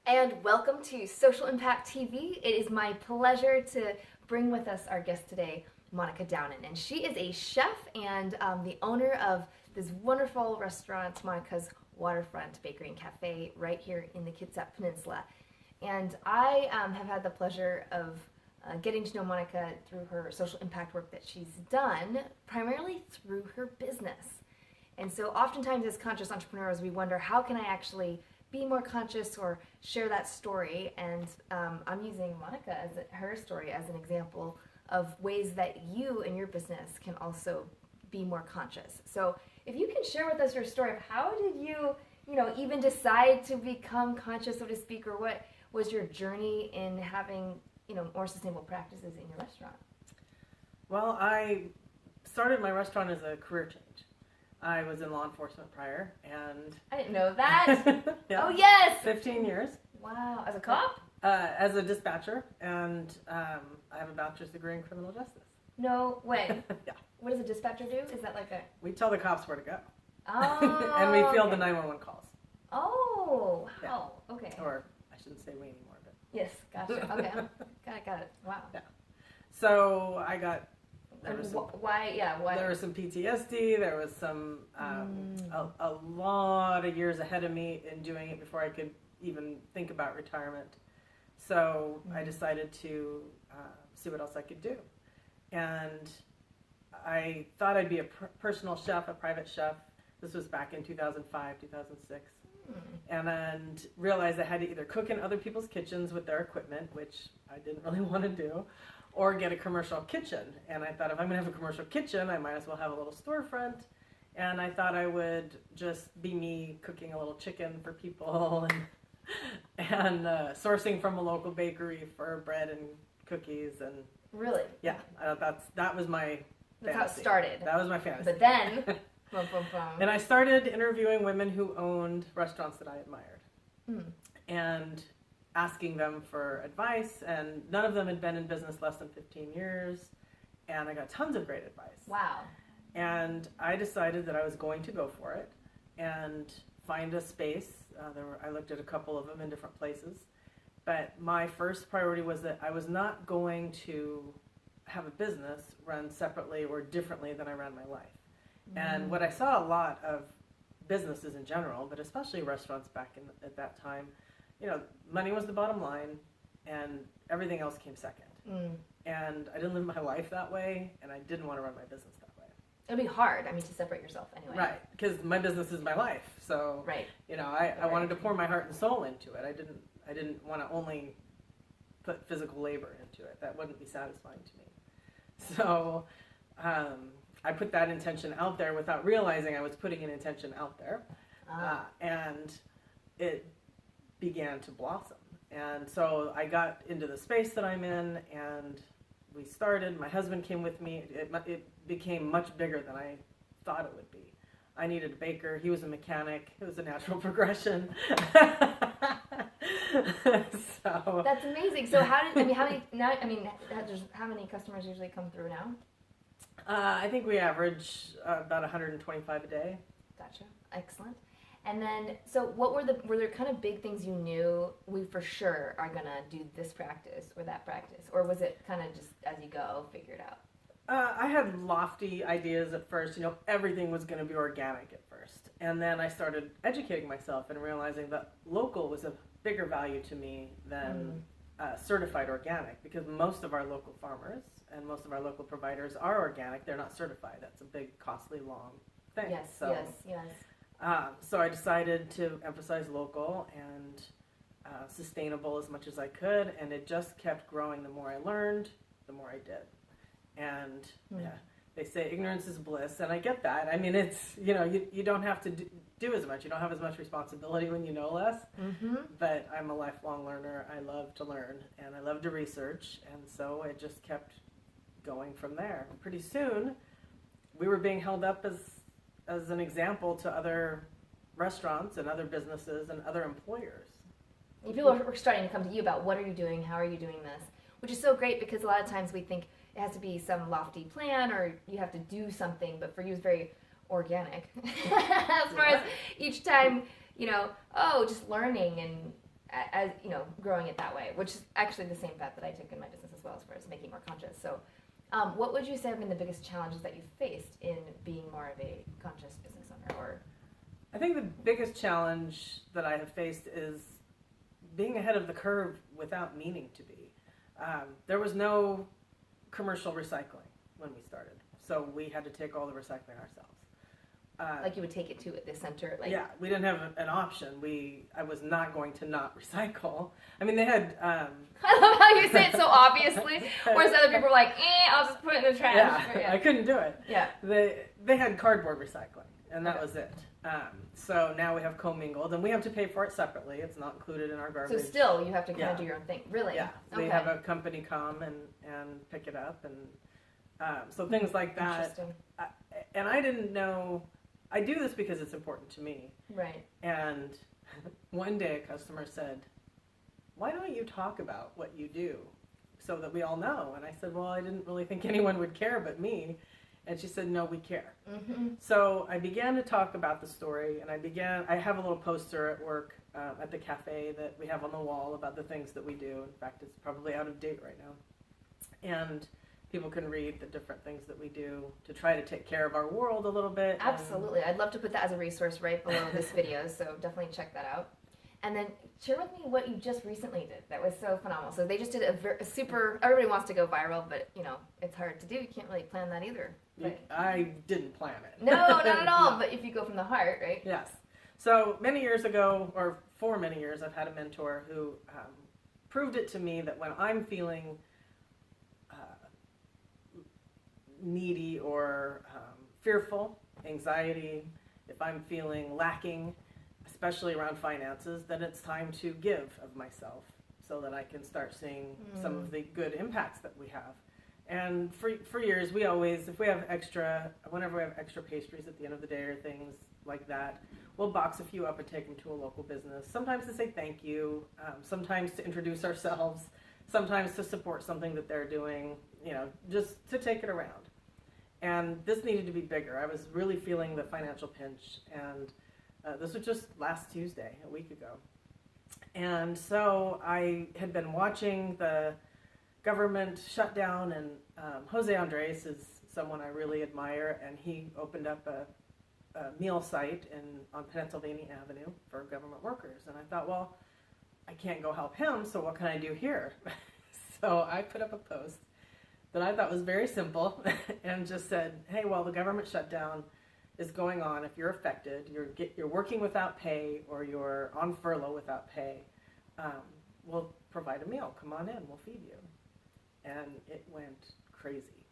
And welcome to Social Impact TV. It is my pleasure to bring with us our guest today, Monica Downen. And she is a chef and the owner of this wonderful restaurant, Monica's Waterfront Bakery and Cafe, right here in the Kitsap Peninsula. And I have had the pleasure of getting to know Monica through her social impact work that she's done, primarily through her business. And so oftentimes as conscious entrepreneurs, we wonder, how can I actually be more conscious or share that story? And I'm using Monica as her story as an example of ways that you and your business can also be more conscious. So if you can share with us your story of how did you even decide to become conscious, so to speak, or what was your journey in having more sustainable practices in your restaurant? Well, I started my restaurant as a career change. I was in law enforcement prior, and I didn't know that. yeah, Oh yes, 15 years. Wow, as a cop? As a dispatcher, and I have a bachelor's degree in criminal justice. No way. Yeah. What does a dispatcher do? Is that like a... We tell the cops where to go. Oh. And we field okay. the 911 calls. Oh, wow. Yeah. Okay. Or I shouldn't say we anymore, but Yes, gotcha. Okay. Got it. Wow. yeah. So I got. And why? Yeah. Why? There was some PTSD. There was some a lot of years ahead of me in doing it before I could even think about retirement. So I decided to see what else I could do, and I thought I'd be a personal chef, a private chef. This was back in 2005, 2006, and then realized I had to either cook in other people's kitchens with their equipment, which I didn't really want to do, or get a commercial kitchen. And I thought, if I'm going to have a commercial kitchen, I might as well have a little storefront. And I thought I would just be me cooking a little chicken for people and sourcing from a local bakery for bread and cookies. And Really? yeah, that was my That's fantasy. how it started. That was my fantasy. But then, boom. And I started interviewing women who owned restaurants that I admired. Mm. And asking them for advice, and none of them had been in business less than 15 years, and I got tons of great advice. Wow. And I decided that I was going to go for it and find a space. I looked at a couple of them in different places, but my first priority was that I was not going to have a business run separately or differently than I ran my life. And what I saw a lot of businesses in general, but especially restaurants back at that time, money was the bottom line, and everything else came second. And I didn't live my life that way, and I didn't want to run my business that way. It'd be hard, to separate yourself anyway. Right, because my business is my life. So, right. I wanted to pour my heart and soul into it. I didn't want to only put physical labor into it. That wouldn't be satisfying to me. So, I put that intention out there without realizing I was putting an intention out there. And it began to blossom. And so I got into the space that I'm in, and we started. My husband came with me. It became much bigger than I thought it would be. I needed a baker. He was a mechanic. It was a natural progression. So That's amazing. So how many customers usually come through now? I think we average about 125 a day. Gotcha. Excellent. And then, so were there kind of big things you knew we for sure are going to do this practice or that practice? Or was it kind of just as you go, figure it out? I had lofty ideas at first. Everything was going to be organic at first. And then I started educating myself and realizing that local was a bigger value to me than certified organic, because most of our local farmers and most of our local providers are organic. They're not certified. That's a big, costly, long thing. Yes. So I decided to emphasize local and sustainable as much as I could, and it just kept growing. The more I learned, the more I did. And they say ignorance is bliss, and I get that. I mean, it's, you don't have to do as much. You don't have as much responsibility when you know less. But I'm a lifelong learner. I love to learn, and I love to research, and so it just kept going from there. And pretty soon, we were being held up as an example to other restaurants and other businesses and other employers. And people are starting to come to you about, what are you doing? How are you doing this? Which is so great, because a lot of times we think it has to be some lofty plan or you have to do something, but for you it's very organic. As far as each time, just learning and as you know, growing it that way, which is actually the same path that I took in my business as well, as far as making more conscious. So, what would you say have been the biggest challenges that you've faced in being more of a conscious business owner? Or I think the biggest challenge that I have faced is being ahead of the curve without meaning to be. There was no commercial recycling when we started, so we had to take all the recycling ourselves. like you would take it to the center, like Yeah, we didn't have an option. I was not going to not recycle. I mean, they had. I love how you say it so obviously, whereas other people are like, I'll just put it in the trash. Yeah, I couldn't do it. Yeah. They had cardboard recycling, and that Okay. was it. So now we have commingled, and we have to pay for it separately. It's not included in our garbage. So still, you have to kind Yeah. of do your own thing, really. Yeah, they have a company come and pick it up, and so things like that. Interesting. And I didn't know. I do this because it's important to me. Right. And one day a customer said, "Why don't you talk about what you do so that we all know?" And I said, "Well, I didn't really think anyone would care but me." And she said, "No, we care." Mm-hmm. So I began to talk about the story, and I have a little poster at work at the cafe that we have on the wall about the things that we do. In fact, it's probably out of date right now. And people can read the different things that we do to try to take care of our world a little bit. Absolutely. I'd love to put that as a resource right below this video, so definitely check that out. And then share with me what you just recently did. That was so phenomenal. So they just did a super, everybody wants to go viral, but you know, it's hard to do. You can't really plan that either. But, I didn't plan it. no, not at all. No. But if you go from the heart, right? Yes. So many years ago, or for many years, I've had a mentor who proved it to me that when I'm feeling needy or fearful, anxiety, if I'm feeling lacking, especially around finances, then it's time to give of myself so that I can start seeing some of the good impacts that we have. And for years, we always, if we have whenever we have extra pastries at the end of the day or things like that, we'll box a few up and take them to a local business. Sometimes to say thank you, sometimes to introduce ourselves, sometimes to support something that they're doing, you know, just to take it around. And this needed to be bigger. I was really feeling the financial pinch, and this was just last Tuesday, a week ago. And so I had been watching the government shutdown, and Jose Andres is someone I really admire, and he opened up a meal site on Pennsylvania Avenue for government workers. And I thought, well, I can't go help him, so what can I do here? So I put up a post that I thought was very simple and just said, hey, well, the government shutdown is going on. If you're affected, you're working without pay, or you're on furlough without pay, we'll provide a meal. Come on in, we'll feed you. And it went crazy.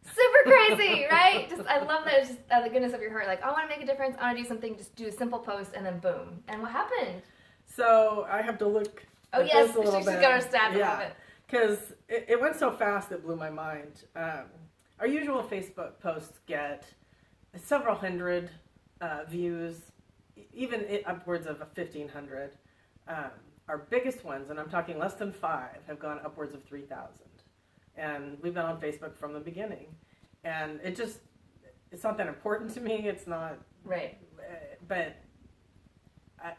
Super crazy, right? Just I love that. It's just out of the goodness of your heart. Like, I want to make a difference. I want to do something. Just do a simple post, and then boom. And what happened? So I have to look. Oh at yes, this a little she's bit. got her stats a little Yeah, bit. because it went so fast it blew my mind. Our usual Facebook posts get several hundred views, even upwards of 1,500. Our biggest ones, and I'm talking less than 5, have gone upwards of 3,000. And we've been on Facebook from the beginning. And it's not that important to me. It's not. Right. But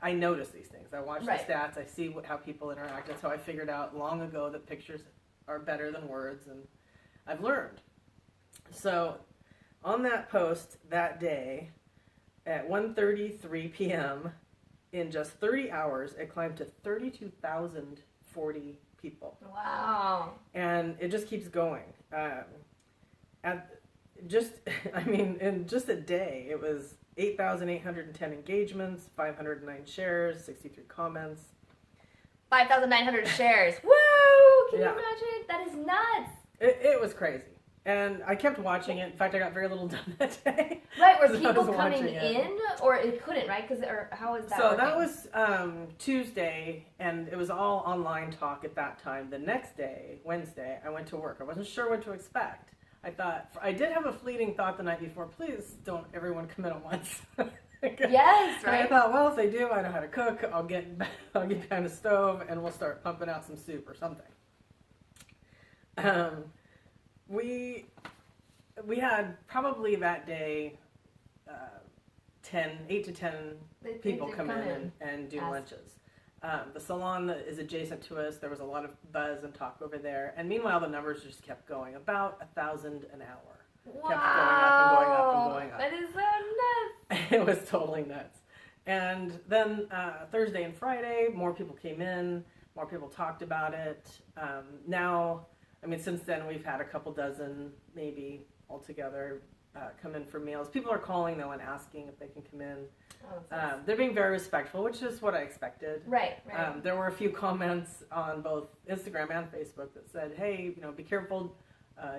I notice these things. I watch Right. the stats. I see how people interact. That's how I figured out long ago that pictures are better than words. And I've learned. So on that post that day at 1:33 p.m., in just 30 hours, it climbed to 32,040 people. Wow. And it just keeps going. In just a day, it was 8,810 engagements, 509 shares, 63 comments. 5,900 shares. Woo! Can you Yeah. imagine? That is nuts. It was crazy. And I kept watching it. In fact, I got very little done that day. Right, were So I people was coming watching it. in, or it couldn't, right? Or how was that? So working? that was Tuesday, and it was all online talk at that time. The next day, Wednesday, I went to work. I wasn't sure what to expect. I did have a fleeting thought the night before, please don't everyone come in at once. Yes, And I right. thought, well, if they do, I know how to cook. I'll get behind the stove, and we'll start pumping out some soup or something. We had probably that day 8 to 10 people come in and do Ask. lunches. The salon that is adjacent to us, there was a lot of buzz and talk over there. And meanwhile, the numbers just kept going, about 1,000 an hour. Wow. Kept going up and going up and going up. That is so nuts. It was totally nuts. And then Thursday and Friday, more people came in, more people talked about it. Now, I mean, since then, we've had a couple dozen, maybe altogether, come in for meals. People are calling, though, and asking if they can come in. Oh, nice. They're being very respectful, which is what I expected. Right. There were a few comments on both Instagram and Facebook that said, hey, be careful.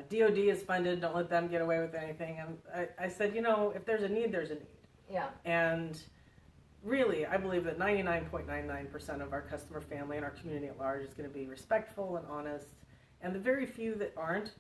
DOD is funded. Don't let them get away with anything. And I said, if there's a need, there's a need. Yeah. And really, I believe that 99.99% of our customer family and our community at large is going to be respectful and honest. And the very few that aren't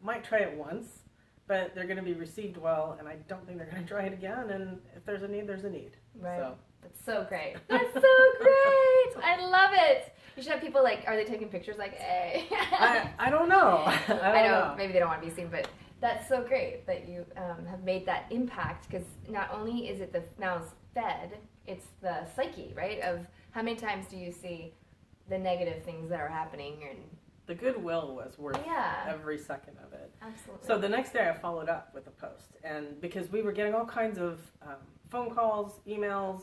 might try it once, but they're going to be received well, and I don't think they're going to try it again. And if there's a need, there's a need. Right. So. That's so great. That's so great. I love it. You should have people are they taking pictures hey? I don't know. I don't know. Maybe they don't want to be seen, but that's so great that you have made that impact, because not only is it the mouths fed, it's the psyche, right? Of how many times do you see the negative things that are happening, and the goodwill was worth every second of it. Absolutely. So the next day I followed up with a post, and because we were getting all kinds of phone calls, emails,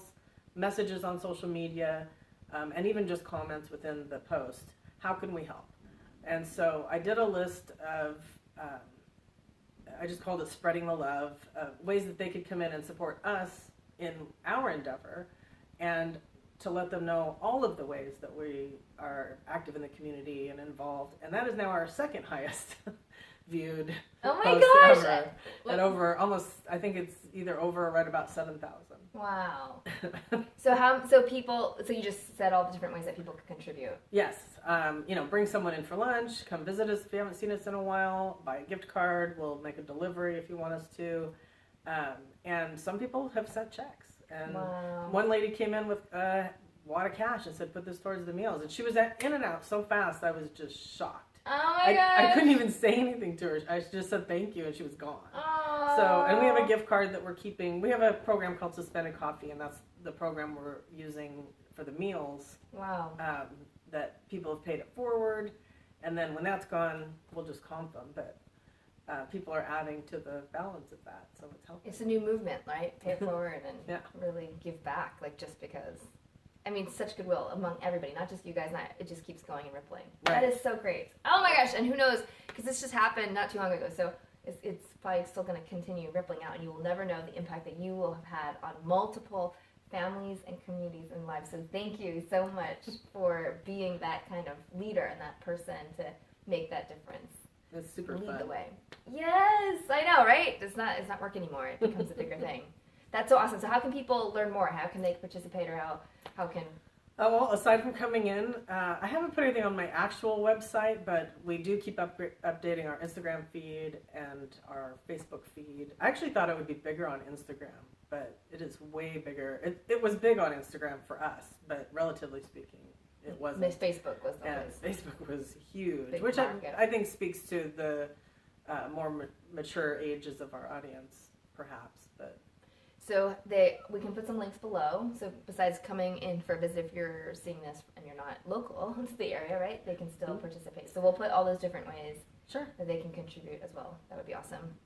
messages on social media, and even just comments within the post, how can we help? And so I did a list of, I just called it spreading the love, ways that they could come in and support us in our endeavor, and to let them know all of the ways that we are active in the community and involved. And that is now our second highest viewed post ever. And over almost, I think it's either over or right about 7,000. Wow. So you just said all the different ways that people could contribute. Yes. Bring someone in for lunch, come visit us if you haven't seen us in a while, buy a gift card, we'll make a delivery if you want us to. And some people have sent checks. And one lady came in with a wad of cash and said, put this towards the meals. And she was in and out so fast, I was just shocked. Oh my gosh. I couldn't even say anything to her. I just said thank you, and she was gone. Oh. So, and we have a gift card that we're keeping. We have a program called Suspended Coffee, and that's the program we're using for the meals. Wow. That people have paid it forward, and then when that's gone, we'll just comp them. But people are adding to the balance of that, so it's helping. It's a new movement, right? Pay it forward and really give back, just because. I mean, such goodwill among everybody, not just you guys. It just keeps going and rippling. Right. That is so great. Oh my gosh, and who knows, because this just happened not too long ago, so it's probably still going to continue rippling out, and you will never know the impact that you will have had on multiple families and communities and lives. So thank you so much for being that kind of leader and that person to make that difference. It's super fun. Lead the way. Yes, I know, right? It's not work anymore. It becomes a bigger thing. That's so awesome. So how can people learn more? How can they participate, or how can... Oh, well, aside from coming in, I haven't put anything on my actual website, but we do keep updating our Instagram feed and our Facebook feed. I actually thought it would be bigger on Instagram, but it is way bigger. It was big on Instagram for us, but relatively speaking, it wasn't. Facebook was the place. Facebook was huge, Big which market. I think speaks to the more mature ages of our audience, perhaps, but... So we can put some links below. So besides coming in for a visit, if you're seeing this and you're not local to the area, right, they can still participate. So we'll put all those different ways that they can contribute as well. That would be awesome.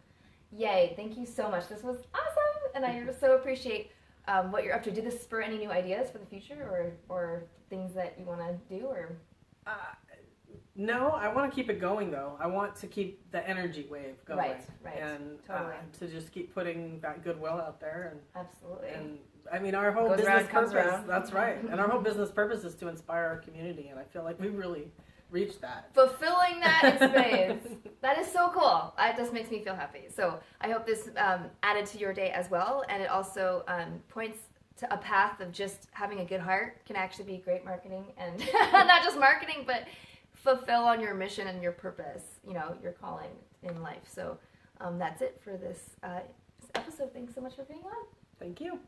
Yay, thank you so much. This was awesome, and I so appreciate what you're up to. Did this spur any new ideas for the future, or things that you want to do, or? No, I want to keep it going, though. I want to keep the energy wave going. Right. And totally. to just keep putting that goodwill out there. And absolutely. And I mean, our whole business purpose, that's right. And our whole business purpose is to inspire our community. And I feel like we really reached that. Fulfilling that in space. That is so cool. That just makes me feel happy. So I hope this added to your day as well. And it also points to a path of just having a good heart can actually be great marketing. And not just marketing, but fulfill on your mission and your purpose, your calling in life. So that's it for this episode. Thanks so much for being on. Thank you.